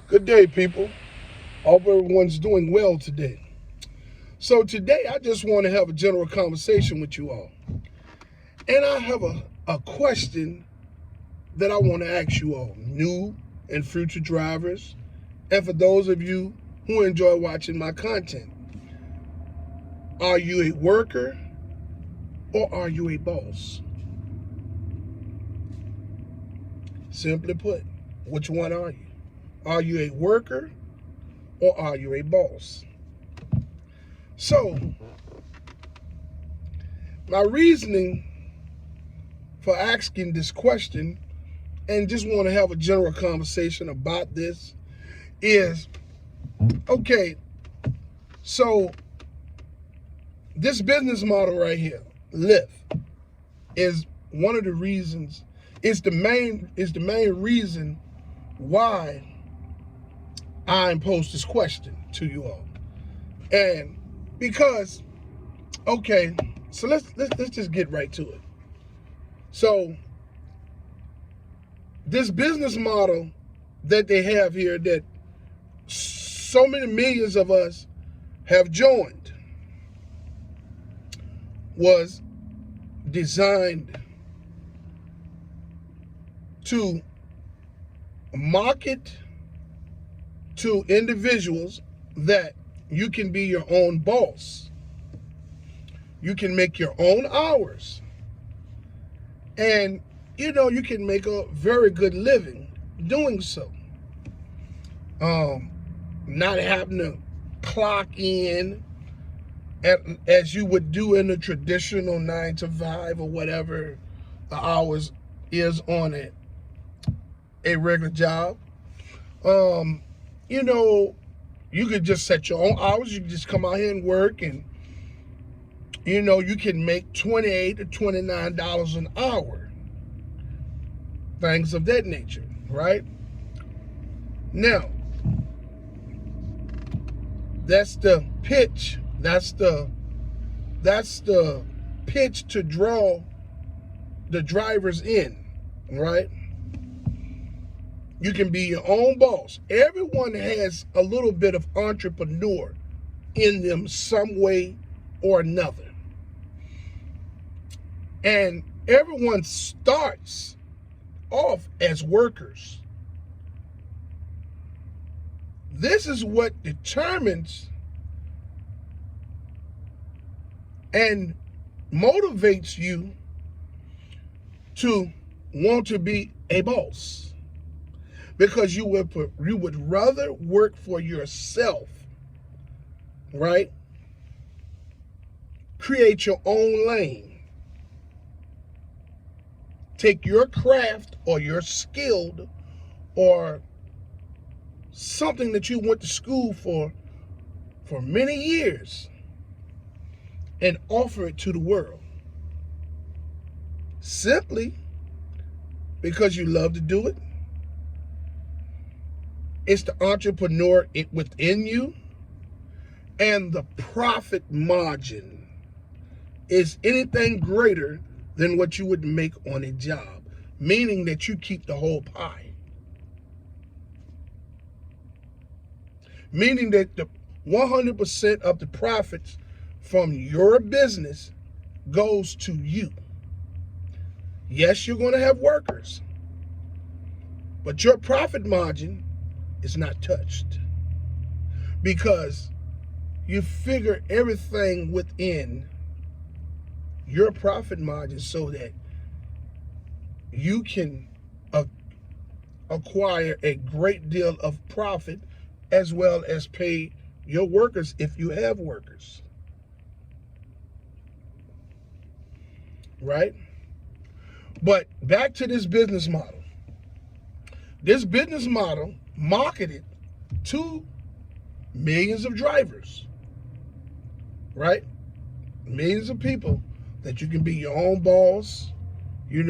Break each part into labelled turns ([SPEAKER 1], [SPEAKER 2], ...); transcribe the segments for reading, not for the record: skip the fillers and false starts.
[SPEAKER 1] Good day, people. Hope everyone's doing well today. So today I just want to have a general conversation with you all. And I have a question that I want to ask you all, new and future drivers, and for those of you who enjoy watching my content. Are you a worker or are you a boss? Simply put, which one are you? Are you a worker or are you a boss? So, my reasoning for asking this question and just want to have a general conversation about this is, okay, so this business model right here, Lyft, is one of the reasons, is the main reason why I posed this question to you all. And because, okay, so let's just get right to it. So this business model that they have here that so many millions of us have joined was designed to market to individuals that you can be your own boss. You can make your own hours. And, you can make a very good living doing so. Not having to clock in as you would do in a traditional 9 to 5 or whatever the hours is on a regular job. You could just set your own hours. You can just come out here and work, and you can make $28 to $29 an hour. Things of that nature, right? Now, that's the pitch. That's the pitch to draw the drivers in, right? You can be your own boss. Everyone has a little bit of entrepreneur in them some way or another. And everyone starts off as workers. This is what determines and motivates you to want to be a boss. Because you would rather work for yourself, right? Create your own lane. Take your craft or your skill or something that you went to school for many years and offer it to the world. Simply because you love to do it. It's the entrepreneur within you, and the profit margin is anything greater than what you would make on a job, meaning that you keep the whole pie. Meaning that the 100% of the profits from your business goes to you. Yes, you're going to have workers, but your profit margin is not touched because you figure everything within your profit margin so that you can acquire a great deal of profit as well as pay your workers if you have workers. Right? But back to this business model. This business model marketed to millions of drivers, right? Millions of people that you can be your own boss. You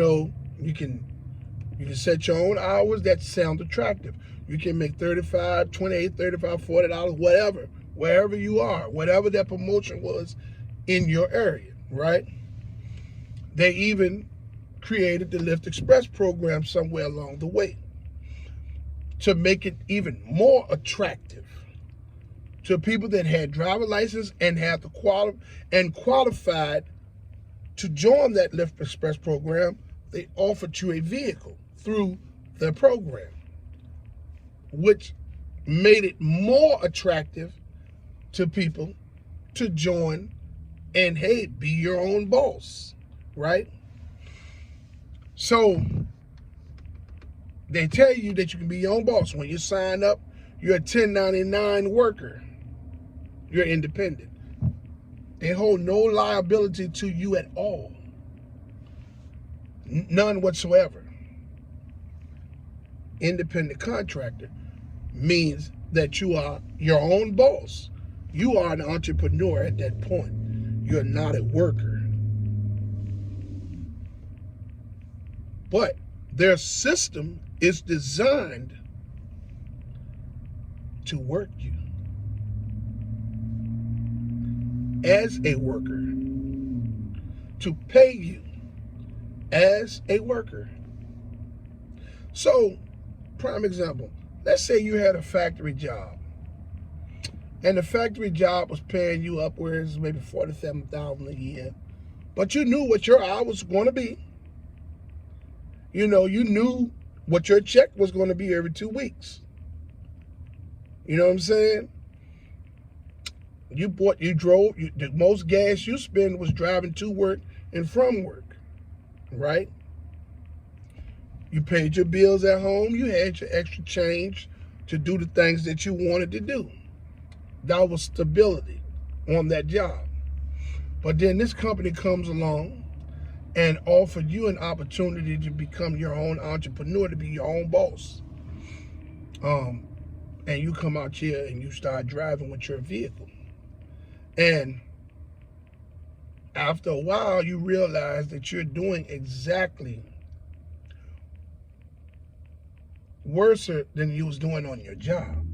[SPEAKER 1] can set your own hours that sound attractive. You can make $35, $28, $35, $40, whatever, wherever you are, whatever that promotion was in your area, right? They even created the Lyft Express program somewhere along the way. to make it even more attractive to people that had driver license and had the qualified to join that Lyft Express program. They offered you a vehicle through their program, which made it more attractive to people to join and, hey, be your own boss, right? So they tell you that you can be your own boss. When you sign up, you're a 1099 worker. You're independent. They hold no liability to you at all. None whatsoever. Independent contractor means that you are your own boss. You are an entrepreneur at that point. You're not a worker. But their system is designed to work you as a worker, to pay you as a worker. So, prime example, let's say you had a factory job, and the factory job was paying you upwards maybe $47,000 a year, but you knew what your hours were going to be. You knew what your check was going to be every 2 weeks. You know what I'm saying? The most gas you spend was driving to work and from work, right? You paid your bills at home. You had your extra change to do the things that you wanted to do. That was stability on that job. But then this company comes along and offered you an opportunity to become your own entrepreneur, to be your own boss. And you come out here and you start driving with your vehicle. And after a while, you realize that you're doing exactly worse than you was doing on your job,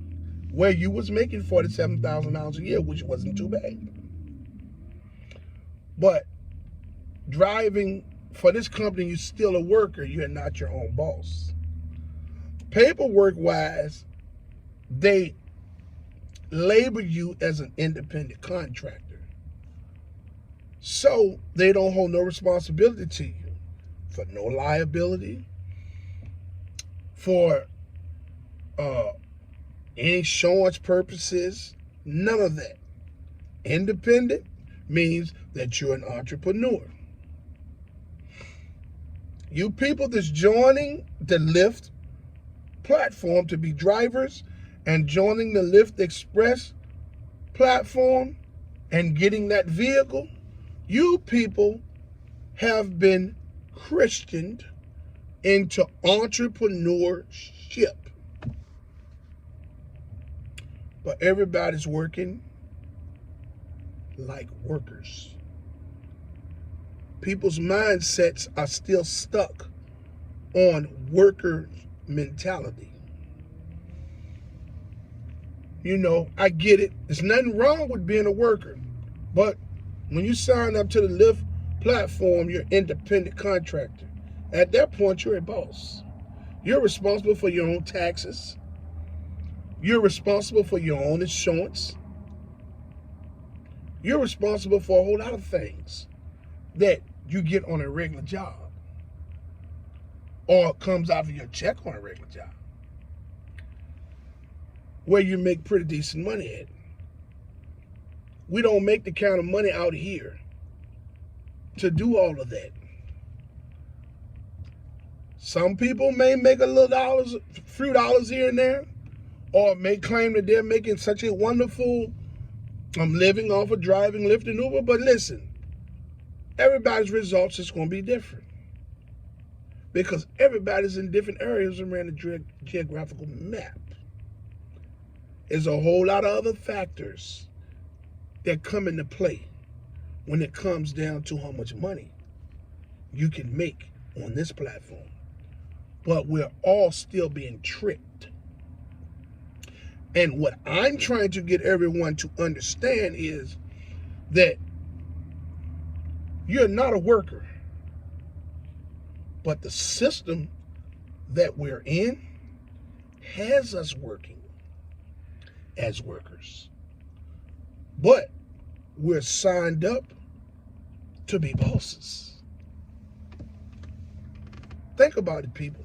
[SPEAKER 1] where you was making $47,000 a year, which wasn't too bad. But driving for this company, you're still a worker. You're not your own boss. Paperwork-wise, they label you as an independent contractor. So they don't hold no responsibility to you for no liability, for insurance purposes, none of that. Independent means that you're an entrepreneur. You people that's joining the Lyft platform to be drivers and joining the Lyft Express platform and getting that vehicle, you people have been Christianed into entrepreneurship. But everybody's working like workers. People's mindsets are still stuck on worker mentality. I get it. There's nothing wrong with being a worker. But when you sign up to the Lyft platform, you're an independent contractor. At that point, you're a boss. You're responsible for your own taxes. You're responsible for your own insurance. You're responsible for a whole lot of things that you get on a regular job or comes out of your check on a regular job, where you make pretty decent money at. We don't make the kind of money out here to do all of that. Some people may make a few dollars here and there, or may claim that they're making such a wonderful living off of driving Lyft and Uber. But listen, everybody's results is going to be different, because everybody's in different areas around the geographical map. There's a whole lot of other factors that come into play when it comes down to how much money you can make on this platform. But we're all still being tricked. And what I'm trying to get everyone to understand is that you're not a worker, but the system that we're in has us working as workers, but we're signed up to be bosses. Think about it, people.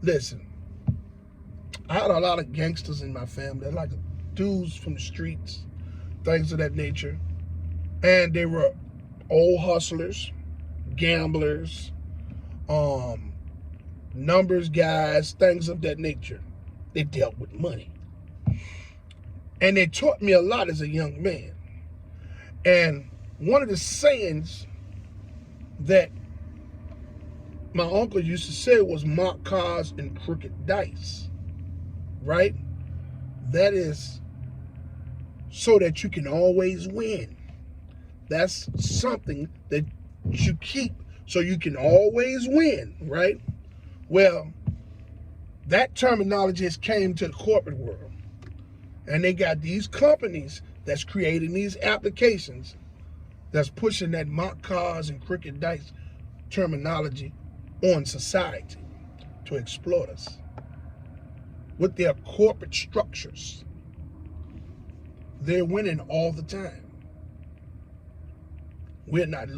[SPEAKER 1] Listen, I had a lot of gangsters in my family. They're like dudes from the streets, things of that nature. And they were old hustlers, gamblers, numbers guys, things of that nature. They dealt with money. And they taught me a lot as a young man. And one of the sayings that my uncle used to say was marked cards and crooked dice, right? That is so that you can always win. That's something that you keep so you can always win, right? Well, that terminology has came to the corporate world. And they got these companies that's creating these applications that's pushing that mock cards and crooked dice terminology on society to exploit us with their corporate structures. They're winning all the time. We're not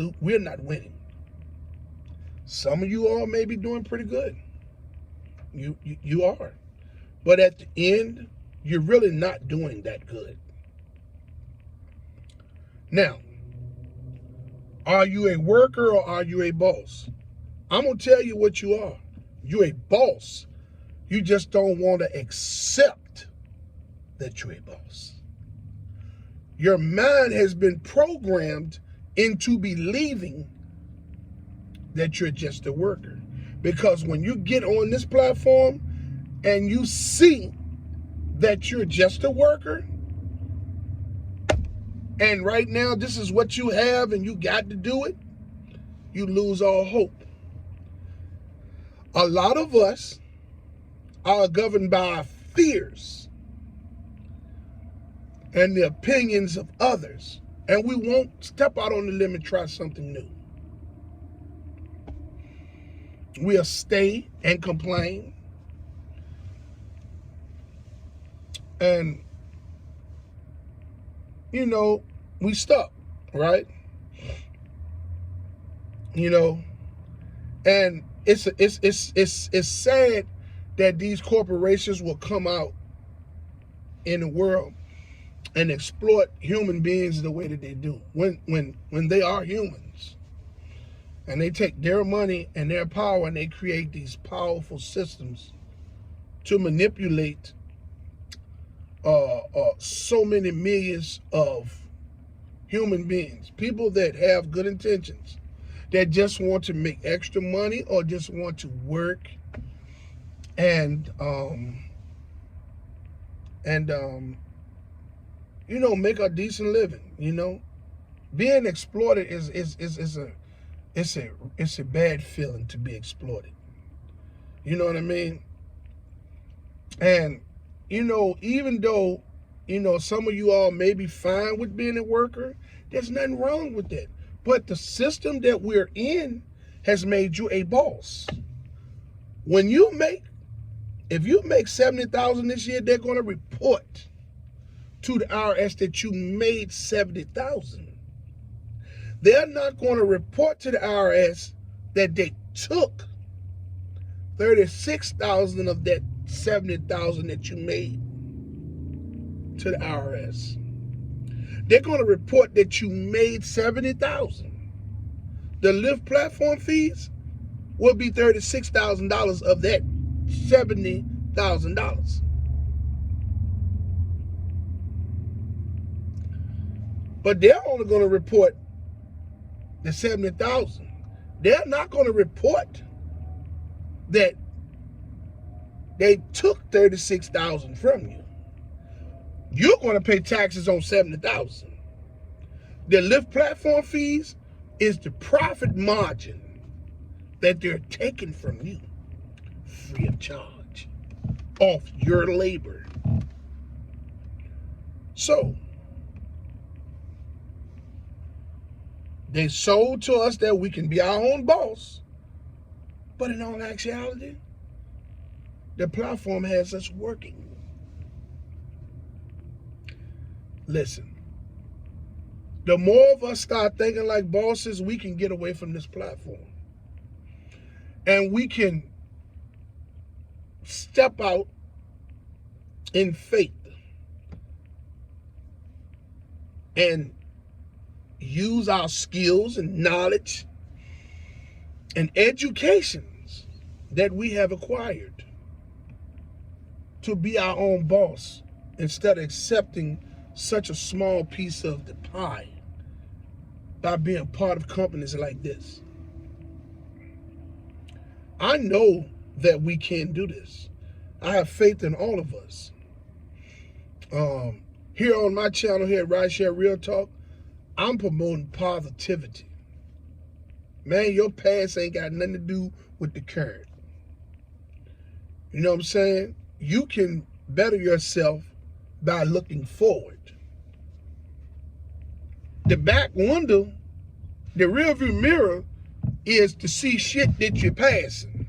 [SPEAKER 1] winning. Some of you all may be doing pretty good. You are. But at the end, you're really not doing that good. Now, are you a worker or are you a boss? I'm going to tell you what you are. You're a boss. You just don't want to accept that you're a boss. Your mind has been programmed into believing that you're just a worker. Because when you get on this platform and you see that you're just a worker, and right now this is what you have and you got to do it, you lose all hope. A lot of us are governed by our fears and the opinions of others, and we won't step out on the limb and try something new. We'll stay and complain, and we stuck, right? And it's sad that these corporations will come out in the world and exploit human beings the way that they do when they are humans. And they take their money and their power and they create these powerful systems to manipulate so many millions of human beings, people that have good intentions, that just want to make extra money or just want to work and make a decent living. Being exploited it's a bad feeling to be exploited. You know what I mean? And even though some of you all may be fine with being a worker, there's nothing wrong with that. But the system that we're in has made you a boss. If you make $70,000 this year, they're going to report to the IRS that you made $70,000. They're not going to report to the IRS that they took $36,000 of that $70,000 that you made to the IRS. They're going to report that you made $70,000. The Lyft platform fees will be $36,000 of that $70,000. But they're only going to report the $70,000. They're not going to report that they took $36,000 from you. You're going to pay taxes on $70,000. The Lyft platform fees is the profit margin that they're taking from you free of charge off your labor. So they sold to us that we can be our own boss, but in all actuality, The platform has us working. Listen, the more of us start thinking like bosses, we can get away from this platform. And we can step out in faith and use our skills and knowledge and educations that we have acquired to be our own boss instead of accepting such a small piece of the pie by being part of companies like this. I know that we can do this. I have faith in all of us. Here on my channel here at Rideshare RealTalk, I'm promoting positivity. Man, your past ain't got nothing to do with the current. You know what I'm saying? You can better yourself by looking forward. The back window, the rearview mirror, is to see shit that you're passing.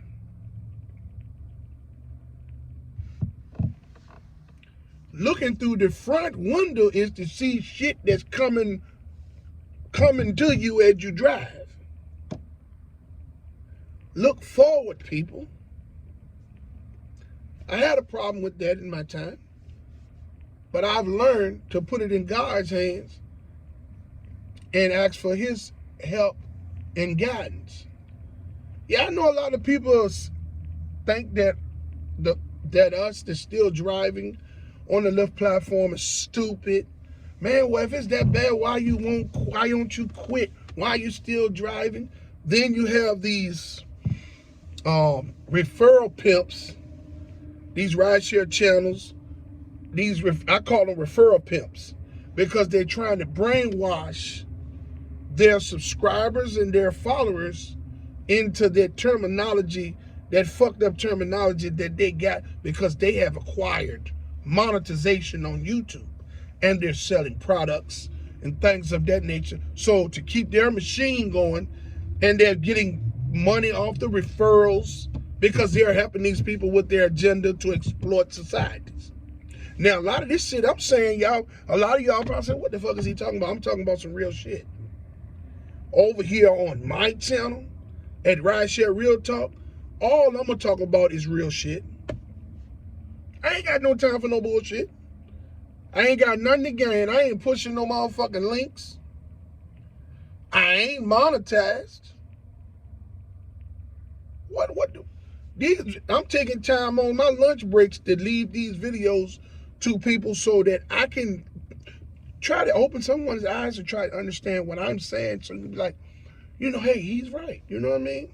[SPEAKER 1] Looking through the front window is to see shit that's coming to you as you drive. Look forward, people. I had a problem with that in my time, but I've learned to put it in God's hands and ask for his help and guidance. Yeah, I know a lot of people think that us that's still driving on the left platform is stupid. Man, well, if it's that bad, why don't you quit? Why are you still driving? Then you have these referral pimps, these rideshare channels, I call them referral pimps, because they're trying to brainwash their subscribers and their followers into their terminology, that fucked up terminology that they got because they have acquired monetization on YouTube and they're selling products and things of that nature. So to keep their machine going, and they're getting money off the referrals because they're helping these people with their agenda to exploit societies. Now, a lot of this shit I'm saying, y'all, a lot of y'all probably say, what the fuck is he talking about? I'm talking about some real shit. Over here on my channel at Rideshare RealTalk, all I'm gonna talk about is real shit. I ain't got no time for no bullshit. I ain't got nothing to gain. I ain't pushing no motherfucking links. I ain't monetized. I'm taking time on my lunch breaks to leave these videos to people so that I can try to open someone's eyes and try to understand what I'm saying. So you be like, you know, hey, he's right. You know what I mean?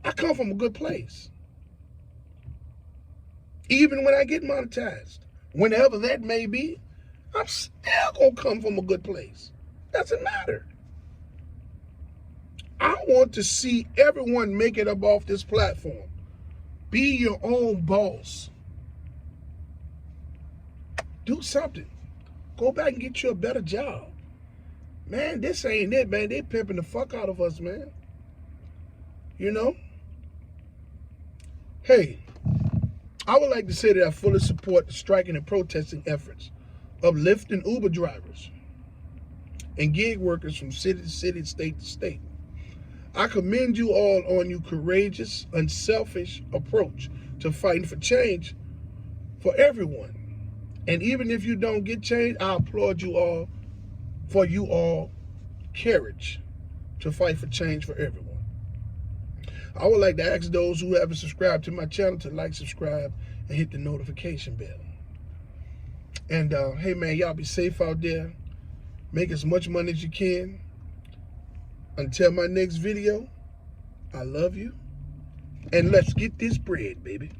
[SPEAKER 1] I come from a good place. Even when I get monetized, whenever that may be, I'm still gonna come from a good place. Doesn't matter. I want to see everyone make it up off this platform. Be your own boss. Do something. Go back and get you a better job. Man, this ain't it, man. They pimping the fuck out of us, man. You know? Hey, I would like to say that I fully support the striking and protesting efforts of Lyft and Uber drivers and gig workers from city to city, state to state. I commend you all on your courageous, unselfish approach to fighting for change for everyone. And even if you don't get change, I applaud you all for you all courage to fight for change for everyone. I would like to ask those who haven't subscribed to my channel to like, subscribe, and hit the notification bell. And hey man, y'all be safe out there. Make as much money as you can. Until my next video, I love you. And let's get this bread, baby.